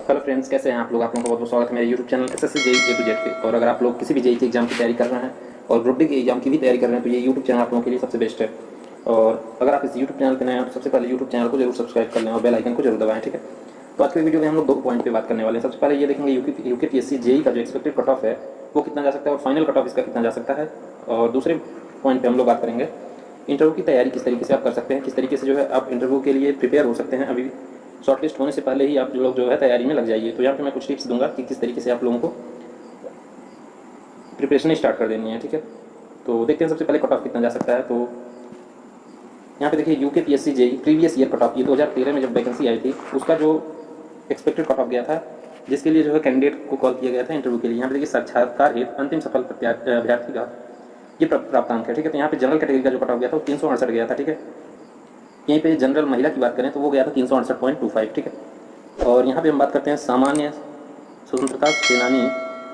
Hello friends, कैसे हैं आप लोग। आप लोगों का बहुत बहुत स्वागत है मेरे YouTube channel SSC JE A to Z पे। और अगर आप लोग किसी भी जेई के एग्जाम की तैयारी कर रहे हैं और ग्रुप डी के एग्जाम की भी तैयारी कर रहे हैं तो ये यूट्यूब चैनल आप लोगों के लिए सबसे बेस्ट है। और अगर आप इस यूट्यूब चैनल पर नए हैं तो सबसे पहले यूट्यूब चैनल को जरूर सब्सक्राइब कर लें और बेल आइकन को जरूर दबाएं, ठीक है। तो आज के वीडियो में हम लोग 2 पॉइंट पे बात करने वाले हैं। सबसे पहले ये देखेंगे यूकेपीएससी जेई का जो एक्सपेक्टेड कट ऑफ है वो कितना जा सकता है और फाइनल कट ऑफ इसका कितना जा सकता है। और दूसरे पॉइंट पे हम लोग बात करेंगे इंटरव्यू की तैयारी किस तरीके से आप कर सकते हैं, किस तरीके से जो है आप इंटरव्यू के लिए प्रिपेयर हो सकते हैं। अभी शॉर्टलिस्ट होने से पहले ही आप लोग जो है तैयारी में लग जाइए। तो यहाँ पे मैं कुछ टिप्स दूंगा कि किस तरीके से आप लोगों को प्रिपरेशन स्टार्ट कर देनी है, ठीक है। तो देखते हैं सबसे पहले कट ऑफ कितना जा सकता है। तो यहाँ पे देखिए UKPSC JE previous year cut off, ये 2013 में जब वैकेंसी आई थी उसका जो एक्सपेक्टेड कट ऑफ गया था, जिसके लिए जो है कैंडिडेट को कॉल किया गया था इंटरव्यू के लिए। यहाँ पे देखिए साक्षात्कार हेतु अंतिम सफल अभ्यर्थी का ये प्राप्तांक है, ठीक है। तो यहाँ पे जनरल कैटेगरी का जो कट ऑफ गया था वो 368 गया था, ठीक है। यहीं पे जनरल महिला की बात करें तो वो गया था 368.25, ठीक है। और यहाँ पे हम बात करते हैं सामान्य स्वतंत्रता सेनानी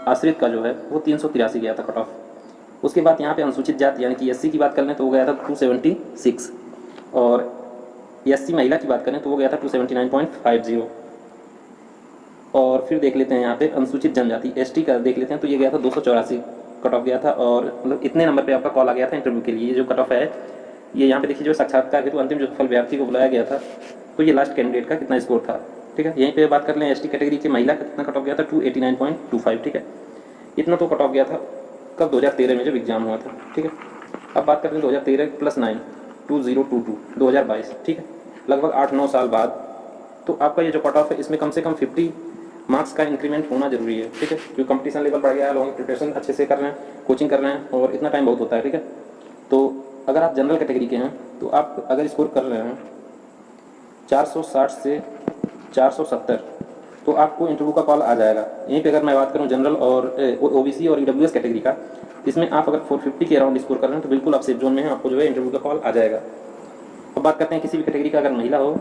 आश्रित का जो है वो 383 गया था कट ऑफ। उसके बाद यहाँ पे अनुसूचित जाति यानी कि एससी की बात कर लें तो वो गया था 276। और एससी महिला की बात करें तो वो गया था 279.50। और फिर देख लेते हैं यहाँ पे अनुसूचित जनजाति एसटी का देख लेते हैं तो ये गया था 284 कट ऑफ गया था। और मतलब इतने नंबर पे आपका कॉल आ गया था इंटरव्यू के लिए। ये जो कट ऑफ है ये यहाँ पे देखिए जो साक्षात्कार हेतु अंतिम जो सफल अभ्यर्थी को बुलाया गया था तो ये लास्ट कैंडिडेट का कितना स्कोर था, ठीक है। यहीं पे बात कर लें एसटी कैटेगरी के महिला का कितना कट ऑफ गया था 289.25, ठीक है। इतना तो कट ऑफ गया था कब 2013 में जब एग्जाम हुआ था, ठीक है। अब बात करते हैं 2013 + 9 2022 2022, ठीक है। लगभग 8-9 साल बाद तो आपका ये जो कट ऑफ है इसमें कम से कम 50 मार्क्स का इंक्रीमेंट होना जरूरी है, ठीक है। क्योंकि कंपटीशन लेवल बढ़ गया है, लोग प्रिपरेशन अच्छे से कर रहे हैं, कोचिंग कर रहे हैं और इतना टाइम बहुत होता है, ठीक है। तो अगर आप जनरल कैटेगरी के हैं तो आप अगर स्कोर कर रहे हैं 460 से 470 तो आपको इंटरव्यू का कॉल आ जाएगा। यहीं पे अगर मैं बात करूं जनरल और ओबीसी और ईडब्ल्यूएस कैटेगरी का, इसमें आप अगर 450 के अराउंड स्कोर कर रहे हैं तो बिल्कुल आप सेफ जोन में हैं, आपको जो है इंटरव्यू का कॉल आ जाएगा। अब बात करते हैं किसी भी कैटेगरी का अगर महिला हो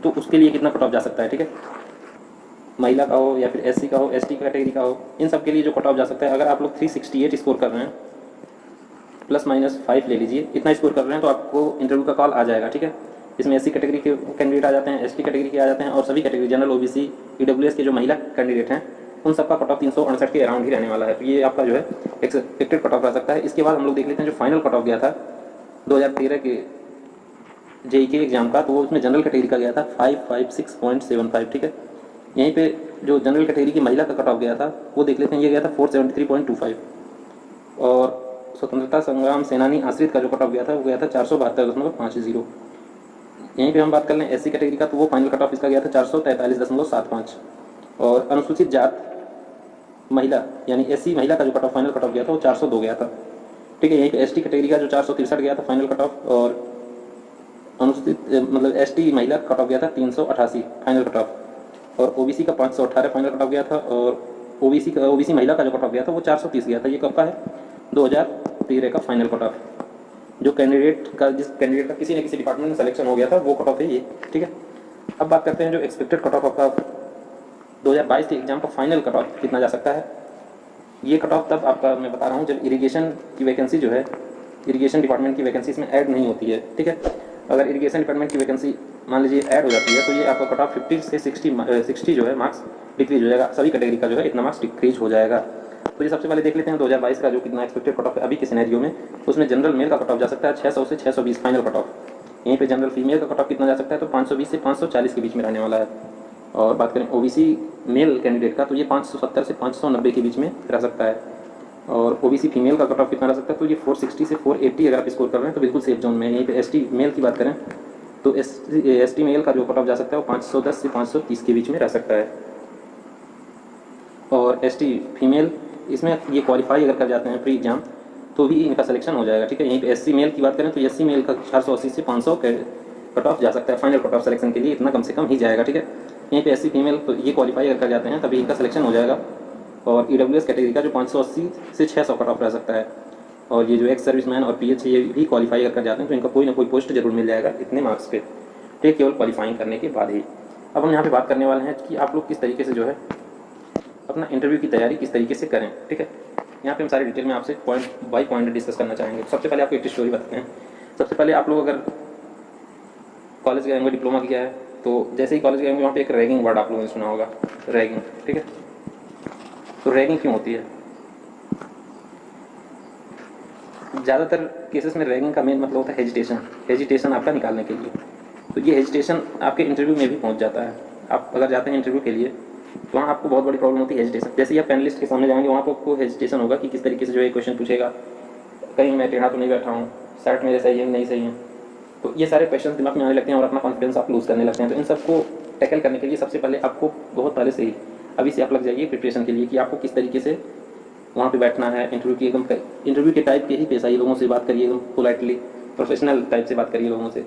तो उसके लिए कितना कट ऑफ जा सकता है, ठीक है। महिला का हो या फिर एससी का हो, एसटी कैटेगरी का हो, इन सब के लिए जो कट ऑफ जा सकता है, अगर आप लोग 368 स्कोर कर रहे हैं ±5 ले लीजिए, इतना स्कोर कर रहे हैं तो आपको इंटरव्यू का कॉल आ जाएगा, ठीक है। इसमें एससी कैटेगरी के कैंडिडेट आ जाते हैं, एसटी कैटेगरी के आ जाते हैं और सभी कैटेगरी जनरल ओबीसी ईडब्ल्यूएस के जो महिला कैंडिडेट हैं उन सबका कट ऑफ 368 के अराउंड ही रहने वाला है। तो ये आपका जो है एक्सपेक्टेड कट ऑफ रह सकता है। इसके बाद हम लोग देख लेते हैं जो फाइनल कट ऑफ गया था 2013 के जेई के एग्जाम का, तो वो उसमें जनरल कैटेगरी का गया था 556.75, ठीक है। यहीं पे जो जनरल कैटेगरी की महिला का कट ऑफ गया था वो देख लेते हैं, ये गया था 473.25। और स्वतंत्रता संग्राम सेनानी आश्रित का जो कट ऑफ गया था वो गया था 472.50। यहीं पे हम बात कर लें एससी कैटेगरी का तो वो फाइनल कट ऑफ इसका गया था 443.75। और अनुसूचित जात महिला यानी एससी महिला का जो cut off final cut off गया था वो 402 गया था, ठीक है। यहीं पे एसटी कैटेगरी का जो 463 गया था फाइनल कट ऑफ। और अनुसूचित मतलब एसटी महिला का कट ऑफ गया था 388 फाइनल कट ऑफ। और ओबीसी का 518 फाइनल कट ऑफ गया था। और ओबीसी महिला का जो कट ऑफ गया था वो 430 गया था। ये कब का है 2013 का फाइनल कट ऑफ। जो कैंडिडेट का जिस कैंडिडेट का किसी न किसी डिपार्टमेंट में सिलेक्शन हो गया था वो कट ऑफ है ये, ठीक है। अब बात करते हैं जो एक्सपेक्टेड कट ऑफ आपका 2022 के एग्जाम का फाइनल कट ऑफ कितना जा सकता है। ये कट ऑफ तब आपका मैं बता रहा हूँ जब इरिगेशन की वैकेंसी जो है, इरिगेशन डिपार्टमेंट की वैकेंसी इसमें ऐड नहीं होती है, ठीक है। अगर इरिगेशन डिपार्टमेंट की वैकेंसी मान लीजिए ऐड हो जाती है तो ये आपका कट ऑफ 50 से 60 जो है मार्क्स डिक्रीज हो जाएगा। सभी कैटेगरी का जो है इतना मार्क्स डिक्रीज हो जाएगा। तो ये सबसे पहले देख लेते हैं 2022 का जो कितना एक्सपेक्टेड कट ऑफ है अभी के सिनेरियो में। उसमें जनरल मेल का कट ऑफ जा सकता है 600 से 620 फाइनल कट ऑफ। यहीं पे जनरल फीमेल का कट ऑफ कितना जा सकता है तो 520 से 540 के बीच में रहने वाला है। और बात करें ओबीसी मेल कैंडिडेट का तो ये 570 से 590 के बीच में रह सकता है। और ओबीसी फीमेल का कट ऑफ कितना रह सकता है तो ये 460 से 480 अगर आप स्कोर कर रहे हैं तो बिल्कुल सेफ जोन में है। यहीं पे एसटी मेल की बात करें तो एसटी मेल का जो कट ऑफ जा सकता है वो 510 से 530 के बीच में रह सकता है। और एसटी फीमेल इसमें ये क्वालिफाई अगर कर जाते हैं प्री एग्जाम तो भी इनका सिलेक्शन हो जाएगा, ठीक है। यहीं पे एससी मेल की बात करें तो एससी मेल का 480 से 500 कट ऑफ जा सकता है। फाइनल कट ऑफ सिलेक्शन के लिए इतना कम से कम ही जाएगा, ठीक है। यहीं पे एससी फीमेल तो ये क्वालिफाई अगर कर जाते हैं तभी इनका सिलेक्शन हो जाएगा। और ईडब्ल्यूएस कैटेगरी का जो 580 से 600 कट ऑफ रह सकता है। और ये जो एक्स सर्विसमैन और पीएच ये भी क्वालिफाई अगर कर जाते हैं तो इनका कोई ना कोई पोस्ट जरूर मिल जाएगा इतने मार्क्स पे, ठीक है, केवल क्वालिफाइंग करने के बाद ही। अब हम यहाँ पे बात करने वाले हैं कि आप लोग किस तरीके से जो है अपना इंटरव्यू की तैयारी किस तरीके से करें, ठीक है। यहाँ पे हम सारी डिटेल में आपसे पॉइंट बाय पॉइंट डिस्कस करना चाहेंगे। सबसे पहले आपको एक स्टोरी बताते हैं। सबसे पहले आप लोग अगर कॉलेज गए होंगे, डिप्लोमा किया है तो जैसे ही कॉलेज गएंगे वहाँ पे एक रैगिंग वर्ड आप लोगों ने सुना होगा, रैगिंग, ठीक है। तो रैगिंग क्यों होती है? ज़्यादातर केसेस में रैगिंग का मेन मतलब होता है हेजिटेशन, हेजिटेशन आपका निकालने के लिए। तो ये हेजिटेशन आपके इंटरव्यू में भी पहुंच जाता है। आप अगर जाते हैं इंटरव्यू के लिए तो वहाँ आपको बहुत बड़ी प्रॉब्लम होती है हेजिटेशन। जैसे ही आप पैनलिस्ट के सामने जाएंगे वहाँ पर आपको हेजिटेशन होगा कि किस तरीके से जो है क्वेश्चन पूछेगा, कहीं मैं टेढ़ा तो नहीं बैठा हूँ, शर्ट मेरे सही है नहीं सही है। तो ये सारे क्वेश्चन दिमाग में आने लगते हैं और अपना कॉन्फिडेंस आप लूज़ करने लगते हैं। तो इन सबको टैकल करने के लिए सबसे पहले आपको बहुत पहले से ही अभी से आप लग जाइए प्रिपरेशन के लिए कि आपको किस तरीके से वहाँ पे बैठना है। इंटरव्यू की एकदम इंटरव्यू के टाइप के ही पेश आइए, लोगों से बात करिए एकदम पोलाइटली, प्रोफेशनल टाइप से बात करिए लोगों से।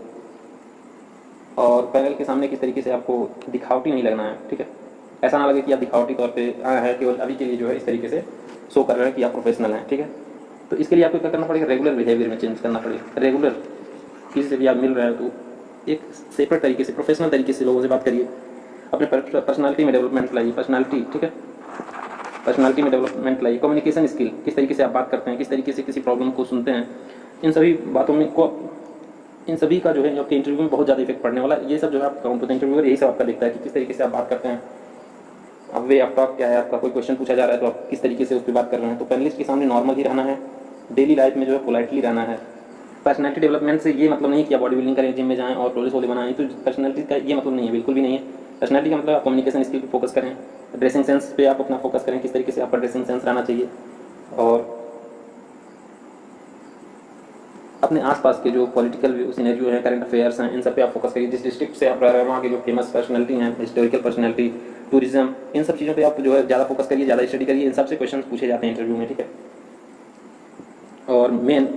और पैनल के सामने किस तरीके से आपको दिखावटी नहीं लगना है, ठीक है। ऐसा ना लगे कि आप दिखावटी तौर पे आए हैं, केवल अभी के लिए जो है इस तरीके से शो कर रहे हैं कि आप प्रोफेशनल हैं, ठीक है। तो इसके लिए आपको क्या करना पड़ेगा, रेगुलर बिहेवियर में चेंज करना पड़ेगा। रेगुलर किसी से भी आप मिल रहे हो तो एक सेपरेट तरीके से, प्रोफेशनल तरीके से लोगों से बात करिए। अपने पर्सनालिटी में डेवलपमेंट लाइए, पर्सनालिटी, ठीक है, पर्सनालिटी में डेवलपमेंट लाइए। कम्युनिकेशन स्किल, किस तरीके से आप बात करते हैं, किस तरीके से किसी प्रॉब्लम को सुनते हैं, इन सभी बातों में इन सभी का जो है आपके इंटरव्यू में बहुत ज़्यादा इफेक्ट पड़ने वाला है। ये सब जो है आपका इंटरव्यूअर यही सब आपका देखता है कि किस तरीके से आप बात करते हैं। अब वे आपका क्या है, आपका कोई क्वेश्चन पूछा जा रहा है तो आप किस तरीके से उस पर बात कर रहे हैं। तो पैनलिस्ट के सामने नॉर्मल ही रहना है, डेली लाइफ में जो है पोलाइटली रहना है। पर्सनैलिटी डेवलपमेंट से ये मतलब नहीं कि आप बॉडी बिल्डिंग करें, जिम में जाएं और पुलिस वाले बनाएं, तो पर्सनैलिटी का ये मतलब नहीं है, बिल्कुल भी नहीं है। पर्सनैलिटी का मतलब आप कम्युनिकेशन स्किल पे फोकस करें, ड्रेसिंग सेंस पे आप अपना फोकस करें, किस तरीके से आपका ड्रेसिंग सेंस रहना चाहिए। और अपने आसपास के जो पॉलिटिकल सिनेरियो है, करंट अफेयर्स हैं, इन सब पे आप फोकस करिए। जिस डिस्ट्रिक्ट से आप रह रहे हैं वहाँ के जो फेमस पर्सनैलिटी हैं, हिस्टोरिकल पर्सनैलिटी, टूरिज्म, इन सब चीज़ों पे आप जो है ज़्यादा फोकस करिए, ज़्यादा स्टडी करिए। इन सब से क्वेश्चन पूछे जाते हैं इंटरव्यू में, ठीक है। और मेन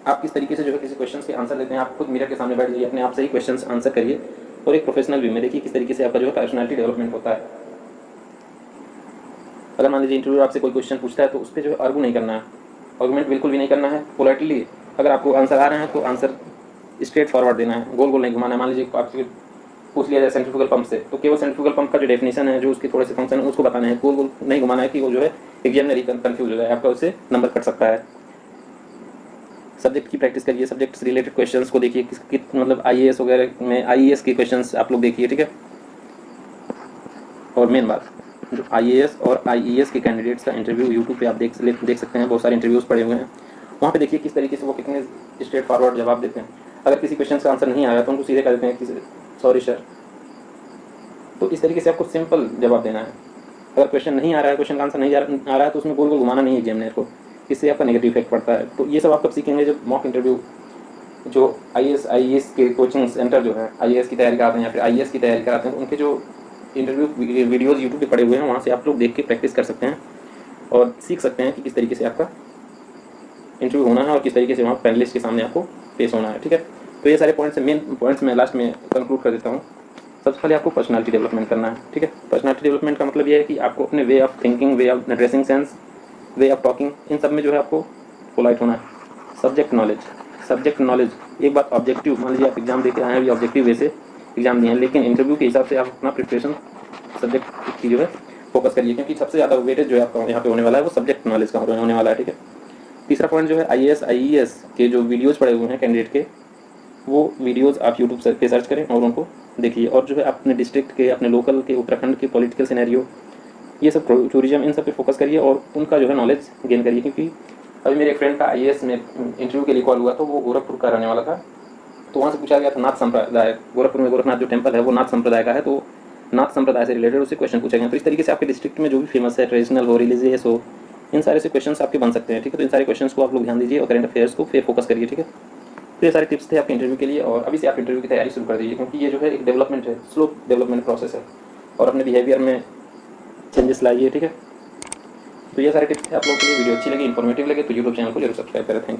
आप किस तरीके से जो है किसी क्वेश्चन के आंसर लेते हैं, आप खुद मिरर के सामने बैठ जाइए, अपने आप से ही क्वेश्चन आंसर करिए और एक प्रोफेशनल वे में देखिए किस तरीके से आपका जो है पर्सनैलिटी डेवलपमेंट होता है। अगर मान लीजिए इंटरव्यू आपसे कोई क्वेश्चन पूछता है तो उस पर जो है आर्गू नहीं करना है, आर्गूमेंट बिल्कुल भी नहीं करना है। पोलाइटली अगर आपको आंसर आ रहे हैं तो आंसर स्ट्रेट फॉरवर्ड देना है, गोल गोल नहीं घुमाना है। मान लीजिए आपसे पूछ लिया जाए सेंट्रीफ्यूगल पंप से, तो केवल सेंट्रीफ्यूगल पंप का जो डेफिनेशन है, जो उसके थोड़े से फंक्शन है, उसको बताना है, गोल गोल नहीं घुमाना है कि वो जो है एग्जामिनर ही कंफ्यूज हो जाए, आपका उससे नंबर कट सकता है। सब्जेक्ट की प्रैक्टिस करिए, सब्जेक्ट से रिलेटेड क्वेश्चंस को देखिए, मतलब आईएएस वगैरह में आईएएस के क्वेश्चंस आप लोग देखिए, ठीक है। और मेन बात, जो आईएएस और आईईएस के कैंडिडेट्स का इंटरव्यू यूट्यूब पे आप देख सकते हैं, बहुत सारे इंटरव्यूज़ पड़े हुए हैं, वहाँ पे देखिए किस तरीके से वो कितने स्ट्रेट फॉरवर्ड जवाब देते हैं। अगर किसी क्वेश्चन का आंसर नहीं आया तो उनको सीधे कर देते हैं कि सॉरी सर। तो इस तरीके से आपको सिंपल जवाब देना है। अगर क्वेश्चन नहीं आ रहा है, क्वेश्चन का आंसर नहीं आ रहा है तो उसमें गोल गोल घुमाना नहीं है एग्जामिनर को, इससे आपका नेगेटिव इफेक्ट पड़ता है। तो ये सब आप कब सीखेंगे, जब मॉक इंटरव्यू जो आईएएस के कोचिंग सेंटर जो है आईएएस की तैयारी कराते हैं या फिर आईएएस की तैयारी कराते हैं, उनके जो इंटरव्यू वीडियोज़ यूट्यूब पे पड़े हुए हैं, वहाँ से आप लोग देख के प्रैक्टिस कर सकते हैं और सीख सकते हैं कि किस तरीके से आपका इंटरव्यू होना है और किस तरीके से वहाँ पैनलिस्ट के सामने आपको पेश होना है, ठीक है। तो ये सारे पॉइंट्स मेन पॉइंट्स मैं लास्ट में कंक्लूड कर देता हूँ। सबसे पहले आपको पर्सनालिटी डेवलपमेंट करना है, ठीक है। पर्सनालिटी डेवलपमेंट का मतलब ये है कि आपको अपने way of thinking, way of dressing sense, way of talking, इन सब में जो है आपको पोलाइट होना है। सब्जेक्ट नॉलेज एक बात ऑब्जेक्टिव, मान लीजिए आप एग्जाम देके आए हैं, अभी ऑब्जेक्टिव वे से एग्जाम दिए हैं, लेकिन इंटरव्यू के हिसाब से आप अपना प्रिपरेशन सब्जेक्ट की जो है फोकस करिए, क्योंकि सबसे ज़्यादा वेटेज जो है आपका यहाँ पे होने वाला है वो सब्जेक्ट नॉलेज का होने वाला है, ठीक है। तीसरा पॉइंट जो है आईएएस आईईएस के जो वीडियोज़ पड़े हुए हैं कैंडिडेट के, वो वीडियोज़ आप यूट्यूब पे सर्च करें और उनको देखिए। और जो है अपने डिस्ट्रिक्ट के, अपने लोकल के, उत्तराखंड के पॉलिटिकल सिनेरियो, ये सब टूरिज्म, इन सब पे फोकस करिए और उनका जो है नॉलेज गेन करिए। क्योंकि अभी मेरे एक फ्रेंड का आईएएस में इंटरव्यू के लिए कॉल हुआ, तो वो गोरखपुर का रहने वाला था। तो वहाँ से पूछा गया था नाथ संप्रदाय, गोरखपुर में गोरखनाथ जो टेम्पल है वो नाथ संप्रदाय का है, तो नाथ संप्रदाय से रिलेटेड उससे क्वेश्चन पूछा गया। तो इस तरीके से आपके डिस्ट्रिक्ट में जो भी फेमस है, ट्रेडिशनल हो, रिलीजियस हो, इन सारे से क्वेश्चंस आपके बन सकते हैं, ठीक है। तो इन सारे क्वेश्चंस को आप लोग ध्यान दीजिए और करंट अफेयर्स को फिर फोकस करिए, ठीक है। तो ये सारे टिप्स थे आपके इंटरव्यू के लिए और अभी से आप इंटरव्यू की तैयारी शुरू कर दीजिए, क्योंकि ये जो है एक डेवलपमेंट है, स्लो डेवलपमेंट प्रोसेस है और अपने बिहेवियर में चेंजेस लाइए, ठीक है। तो ये सारे टिप्स थे आप लोगों के लिए। वीडियो अच्छी लगी, इन्फॉर्मेटिव लगे तो यूट्यूब चैनल को जरूर सब्सक्राइब करें। Thank you.